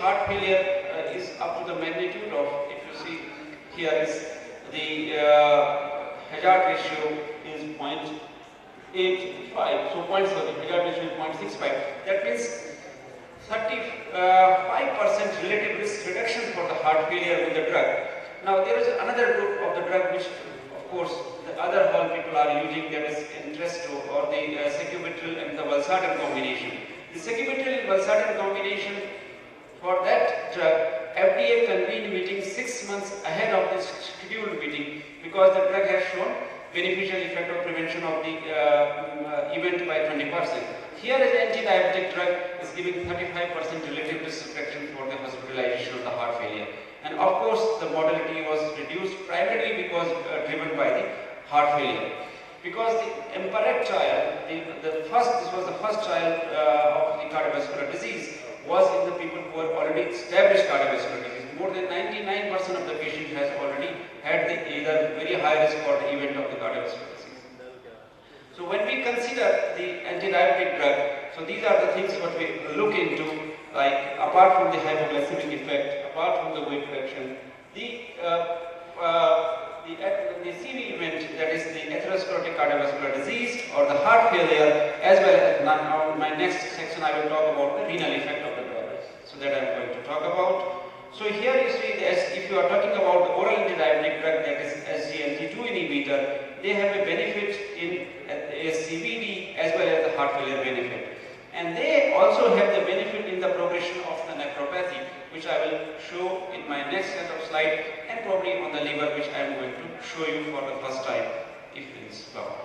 heart failure is up to the magnitude of, if you see here is the hazard ratio is 0.85, so hazard ratio is 0.65. That means 35% relative risk reduction for the heart failure with the drug. Now there is another group of the drug which, of course, the other whole people are using, that is Entresto or the sacubitril and the valsartan combination. The sacubitril and valsartan combination, for that drug, FDA convened meeting 6 months ahead of this scheduled meeting because the drug has shown beneficial effect of prevention of the event by 20%. Here is anti-diabetic drug is giving 35% relative risk reduction for the hospitalization of the heart failure. And of course, the mortality was reduced primarily because driven by the heart failure. Because the EMPARET trial, this was the first trial of the cardiovascular disease, was in the people who were already established cardiovascular disease. More than 99% of the patient has already had the either very high risk or the event of the cardiovascular disease. So when we consider the anti-diabetic drug, so these are the things what we look into, like apart from the hypoglycemic effect, apart from the weight reduction, the CV event, that is the atherosclerotic cardiovascular disease or the heart failure, as well as now my next section I will talk about the renal effect of the drug. So that I am going to talk about. So here you see this, if you are talking about the oral anti-diabetic drug, that is SGLT2 inhibitor, they have a benefit in CVD as well as the heart failure benefit. And they also have the benefit in the progression of the nephropathy, which I will show in my next set of slides, and probably on the liver, which I am going to show you for the first time, if it is allowed.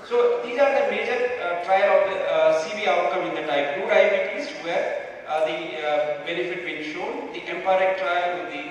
So these are the major trial of the CV outcome in the type 2 diabetes, where the benefit being shown, the EMPARET trial with the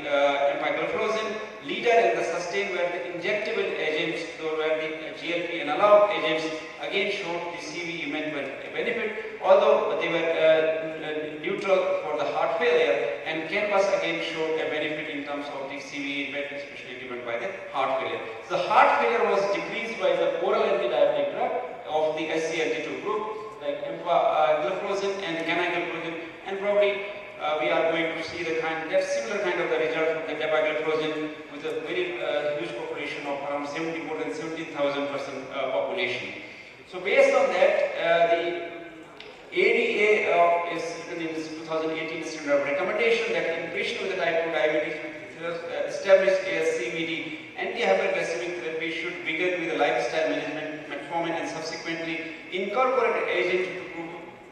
empagliflozin, leader in the SUSTAIN, where the injectable agents, so where the GLP analog agents again showed the CV event benefit, although they were neutral for the heart failure, and CANVAS again showed a benefit in terms of the CV event, especially given by the heart failure. So the heart failure was decreased by the oral anti-diabetic drug of the SGLT2 group, like empagliflozin and canagliflozin, and probably we are going to see the similar kind of the result from the dapagliflozin with a very huge population of around more than 17,000 population. So based on that, the ADA is in this 2018 standard of recommendation that in patients with the type 2 diabetes established as CVD, anti-hyperglycemic therapy should begin with a lifestyle management, metformin, and subsequently incorporate agent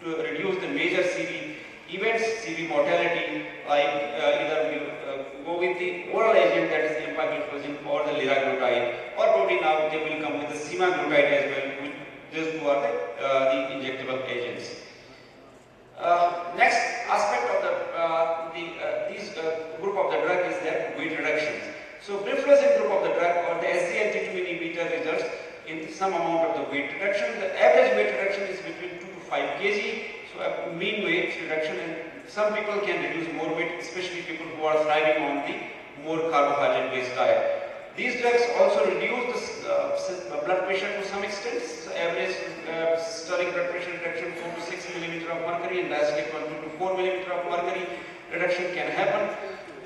to reduce the major CV events, CV mortality, like either we go with the oral agent, that is the empagliflozin, or the liraglutide, or probably now they will come with the semaglutide as well, which these two are the injectable agents. Next aspect of this group of the drug is that weight reductions. So briflozin group of the drug or the SGLT2 inhibitor results in some amount of the weight reduction. The average weight reduction is between 2 to 5 kg. So a mean weight reduction, and some people can reduce more weight, especially people who are thriving on the more carbohydrate based diet. These drugs also reduce the blood pressure to some extent. So average systolic blood pressure reduction 4 to 6 millimeter of mercury, and diastolic 1 to 4 millimeter of mercury reduction can happen,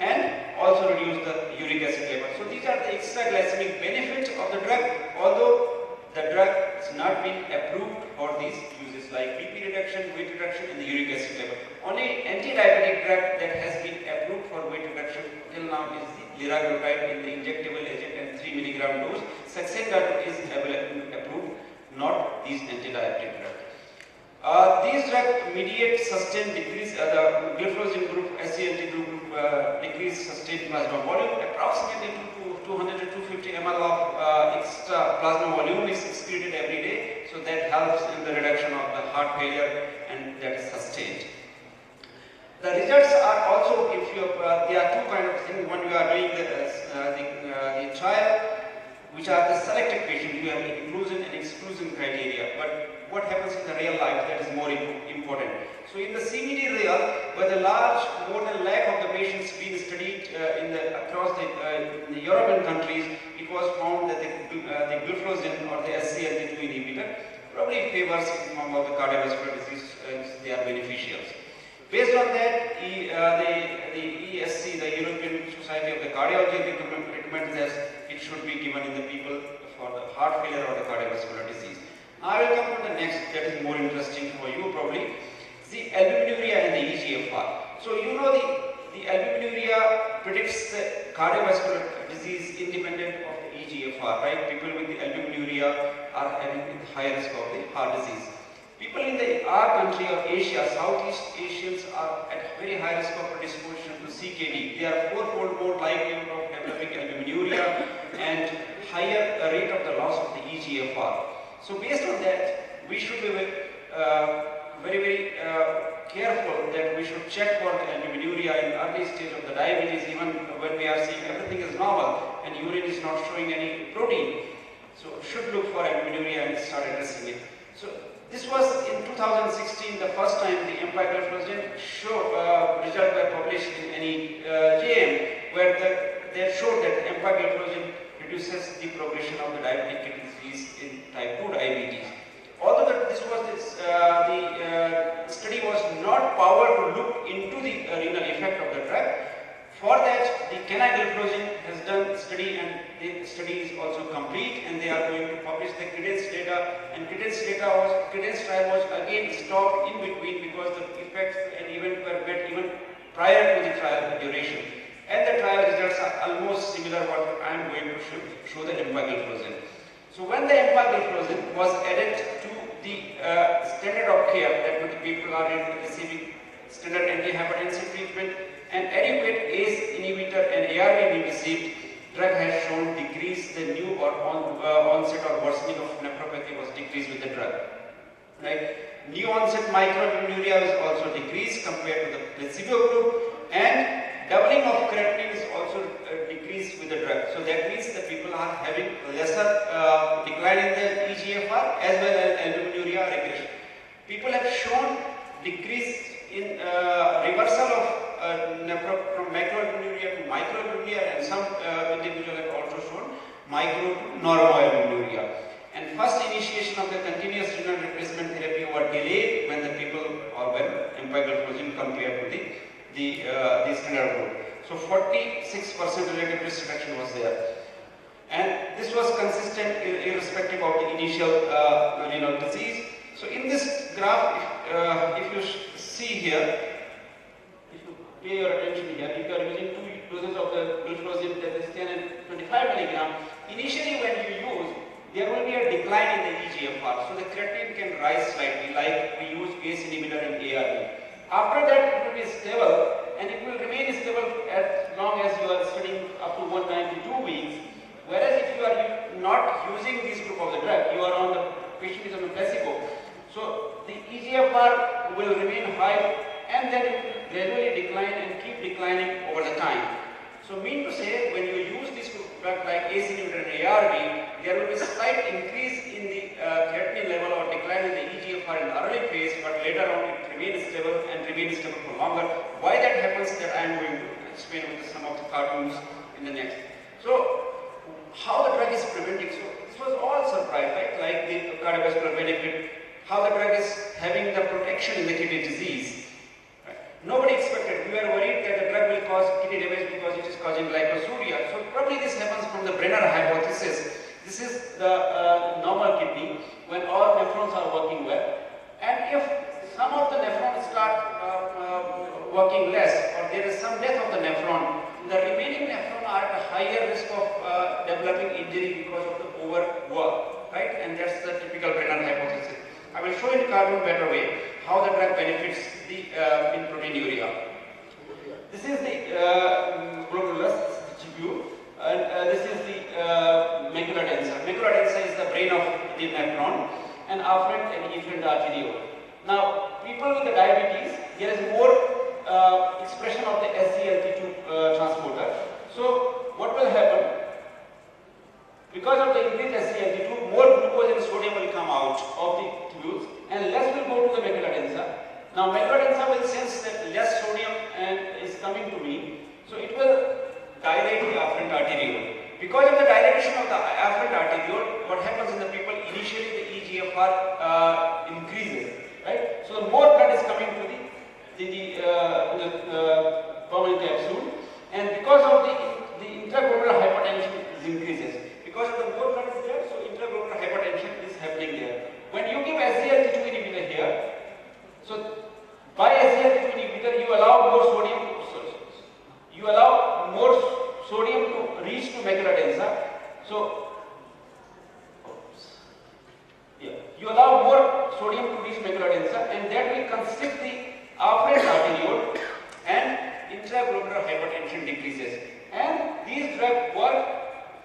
and also reduce the uric acid level. So these are the extra glycemic benefits of the drug, although the drug has not been approved for these uses like BP reduction, weight reduction, and the uric acid level. Only anti-diabetic drug that has been approved for weight reduction till now is the liraglutide in the injectable agent and 3 milligram dose. Saxenda is approved, not these anti-diabetic drugs. These drugs mediate sustained decrease, the gliflozin group, SGLT group decrease sustained plasma volume. Approximately 200 to 250 ml of extra plasma volume is excreted every day, so that helps in the reduction of the heart failure, and that is sustained. The results are also, if you there are two kind of things. One, you are doing the trial, which are the selected patients. You have inclusion and exclusion criteria, but what happens in the real life, that is more important. So in the CVD real, where the more than lakh of the patients being studied across the European countries, it was found that the gliflozin or the SGLT2 inhibitor probably favors among the cardiovascular disease, they are beneficial. Based on that, the ESC, the European Society of the Cardiology, recommends that it should be given in the people for the heart failure or the cardiovascular disease. Now I will come to the next, that is more interesting for you probably, the albuminuria and the EGFR. So you know the albuminuria predicts the cardiovascular disease independent of the EGFR, right? People with the albuminuria are having a higher risk of the heart disease. People in our country or Asia, Southeast Asians are at very high risk of predisposition to CKD. They are fourfold more likely of developing albuminuria and higher rate of the loss of the EGFR. So based on that, we should be very careful that we should check for the albuminuria in early stage of the diabetes, even when we are seeing everything is normal and urine is not showing any protein. So should look for albuminuria and start addressing it. So this was in 2016 the first time the empagliflozin results were published in any JM, where they showed that empagliflozin reduces the progression of the diabetic kidney disease in type 2 diabetes. Although the study was not powered to look into the renal effect of the drug, for that the canagliflozin has done study, and the study is also complete, and they are going to publish the credence data. And credence trial was again stopped in between because the effects and event were met even prior to the trial duration. And the trial results are almost similar what I am going to show the empagliflozin. So when the empagliflozin was added to the standard of care, that when the people are receiving standard antihypertensive treatment and adequate ACE inhibitor and ARB being received, drug has shown decrease the new or onset or worsening of nephropathy was decreased with the drug. Right? New onset microalbuminuria is also decreased compared to the placebo group, and doubling of creatinine is also decreased with the drug. So that means that people are having lesser decline in the EGFR as well as albuminuria regression. People have shown decrease in reversal of from macroalbuminuria to microalbuminuria, and some individuals have also shown micro to normoalbuminuria. And first initiation of the continuous renal replacement therapy were delayed when the people or when empagliflozin compared to the standard group. So 46% relative risk reduction was there. And this was consistent irrespective of the initial renal disease. So in this graph, if you see here, if you pay your attention here, if you are using two doses of the gliflozin, that is 10 and 25 milligram, initially when you use, there will be a decline in the EGFR. So the creatinine can rise slightly, like we use ACE inhibitor and ARB. After that, it will be stable, and it will remain stable as long as you are studying up to 192 weeks. Whereas if you are not using this group of the drug, you are on the patient is on the placebo. So the EGFR will remain high, and then it will gradually decline and keep declining over the time. So mean to say, when you use this drug like ACE inhibitor and ARB, there will be a slight increase in the creatinine level or decline in the EGFR in the early phase, but later on it remains stable and remains stable for longer. Why that happens, that I am going to explain with some of the cartoons in the next. So how the drug is preventing? So this was all surprise, right? Like the cardiovascular benefit, how the drug is having the protection in the kidney disease. Nobody expected. We were worried that the drug will cause kidney damage because it is causing glycosuria. So probably this happens from the Brenner hypothesis. This is the normal kidney when all nephrons are working well. And if some of the nephrons start working less, or there is some death of the nephron, the remaining nephron are at a higher risk of developing injury because of the overwork, right? And that's the typical Brenner hypothesis. I will show in cartoon better way how the drug benefits the in proteinuria. This is the glomerulus tubule, and this is the macula densa. Macula densa is the brain of the nephron, and afferent and efferent arteriole. Now, people with the diabetes, there is more expression of the SGLT2 transporter. So, what will happen? Because of the increased SGLT2, more glucose and sodium will come out of the tubules, and less will go to the macula densa. Now, macula densa will sense that less sodium is coming to me, so it will dilate the afferent arteriole. Because of the dilation of the afferent arteriole, what happens in the people, initially the EGFR increases, right? So, the more blood is coming to the permanent capsule, and because of the intraglobal hypertension increases. Because of the more blood is there, so intraglobal hypertension is happening there. When you give SGLT2 inhibitor here, so by SGLT2 inhibitor you allow more sodium to reach to macula densa. So you allow more sodium to reach macula densa, and that will constrict the afferent arteriole, and intraglobal hypertension decreases. And these drugs work,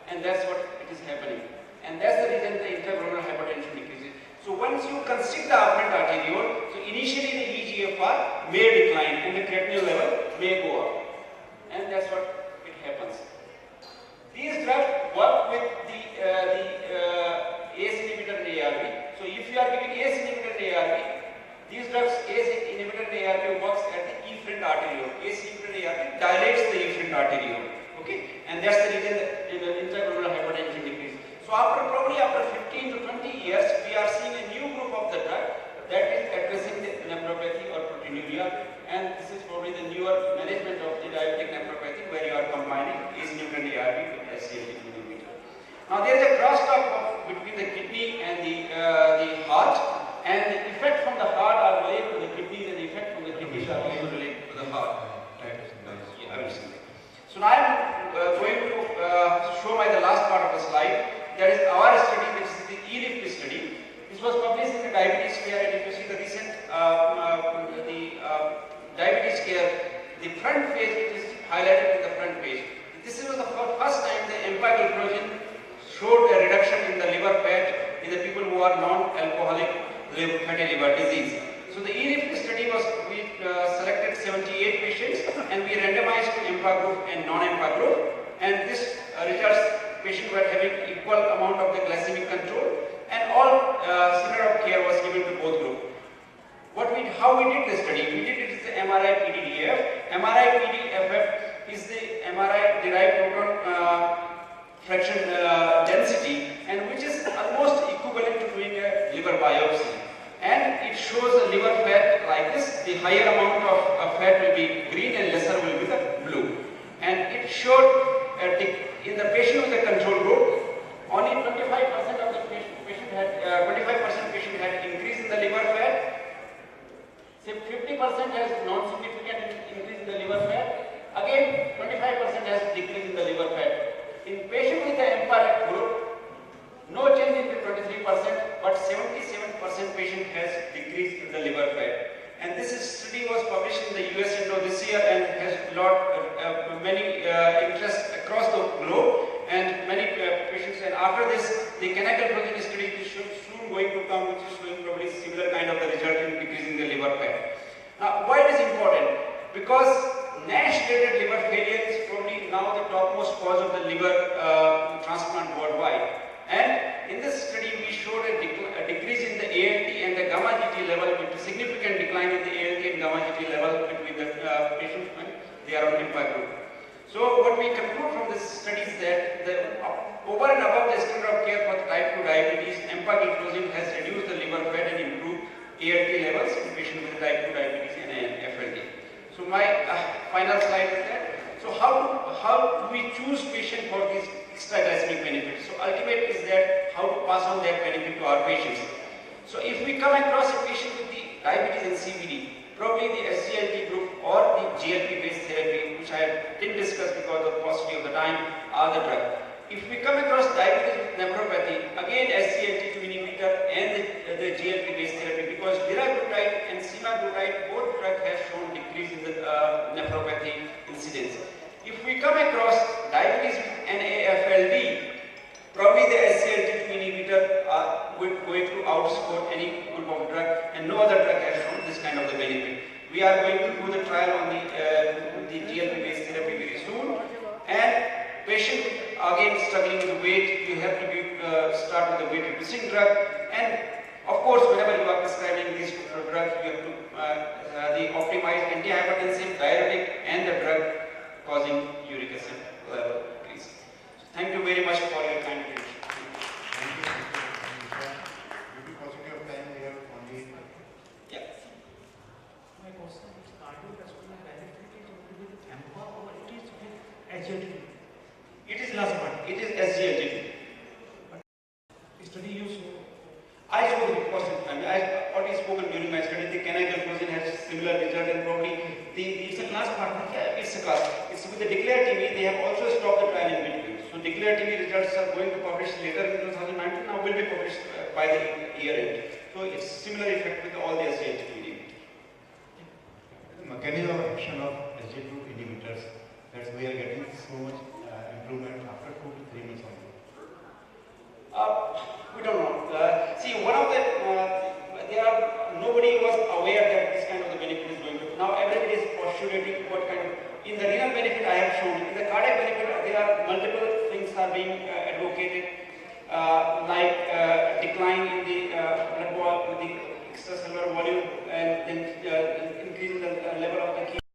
and that's what it is happening. And that's the reason the intraglobal hypertension decreases. So once you constrict the afferent arteriole, so initially the EGFR may decline and the creatinine level may go up. And that's what it happens. These drugs work with the ACE inhibitor and ARB. So if you are giving ACE inhibitor and ARB, these drugs, ACE inhibitor and ARB works at the efferent arteriole. ACE inhibitor and ARB dilates the efferent arteriole. Okay, and that's the reason that the intraglobal hypertension decreases. So probably after 15 to 20 years, we are seeing a new group of the drug that is addressing the nephropathy or proteinuria, and this is probably the newer management of the diabetic nephropathy, where you are combining ACE inhibitor and ARB with SGLT2 inhibitor. Now there is a crosstalk between the kidney and the heart, and the effect from the heart are related to the kidneys, and the effect from the kidneys are also related to the heart. Yeah, I will see. So now I am going to show the last part of the slide. That is our study, which is the ELIFT study. This was published in the Diabetes Care, and if you see the recent Diabetes Care, the front page, it is highlighted in the front page. This was the first time the empagliflozin showed a reduction in the liver fat in the people who are non-alcoholic fatty liver disease. So the ELIFT study was, we selected 78 patients, and we randomized to EMPA group and non-EMPA group, and this results patients were having equal amount of the glycemic control, and all standard of care was given to both groups. How we did the study? We did it is the MRI PDDF. MRI PDFF is the MRI derived proton fraction density, and which is almost equivalent to doing a liver biopsy. And it shows the liver fat like this. The higher amount of fat will be green and lesser will be the blue. And it showed in the patient with the control group, only 25% of the patient had 25% patient had increase in the liver fat. Say 50% has non-significant increase in the liver fat. Again, 25% has decrease in the liver fat. In patient with the EMPA group, no change in the 23%, but 77% patient has decrease in the liver fat. And this study was published in the US this year, and has many interest across the globe, and many patients. And after this, the canagliflozin study is soon going to come, which is showing probably similar kind of the result in decreasing the liver fat. Now, why it is important? Because NASH-related liver failure is probably now the topmost cause of the liver transplant worldwide. And in this study, we showed a decrease in the ALT and the gamma GT level, with a significant decline in the ALT and gamma GT level between the patients when they are on EMPA group. So what we conclude from this study is that over and above the standard of care for type 2 diabetes, empagliflozin has reduced the liver fat and improved ALT levels in patients with type 2 diabetes and FLD. So my final slide is that. So how do we choose patient for these extra glycemic benefits? So ultimate is that how to pass on that benefit to our patients. So if we come across a patient with the diabetes and CVD, probably the SGLT group or the GLP based therapy, which I didn't discuss because of the paucity of the time, are the drug. If we come across diabetes with nephropathy, again SGLT2 inhibitor and the GLP based therapy, because liraglutide and semaglutide, both drugs have shown decrease in the nephropathy incidence. If we come across diabetes with NAFLD, probably the SGLT2 inhibitor would going to outscore any group of drug, and no other drug has shown this kind of the benefit. We are going to do the trial on the GLP based therapy very soon, and patient again struggling with the weight, you have to start with the weight reducing drug, and of course whenever you are prescribing these drugs, you have to the optimized antihypertensive, diuretic, and the drug causing uric acid level increase. So thank you very much for your kind attention. Thank you. Due to paucity of time, we have only. Yeah. My question is SGLT2. It is last part. It is SGLT2. Study you saw. I saw the because what is spoken during my study, the canonical version has similar result and probably It's a class part. yeah, it's a class. It's with the declared TB, they have also stopped the trial in between. So declared TB results are going to publish later in 2019, now will be published by the year end. So it's similar effect with all the SGLT2 inhibitors. The mechanism of action of SGLT2 inhibitors, that we are getting so much improvement after 2 to 3 months only. We don't know. See, one of the nobody was aware that this kind of the benefit is going to. Now everybody is postulating what kind of. In the renal benefit, I have shown. In the cardiac benefit, there are multiple things are being advocated, like decline in the blood the extracellular volume, and then increasing the level of the key.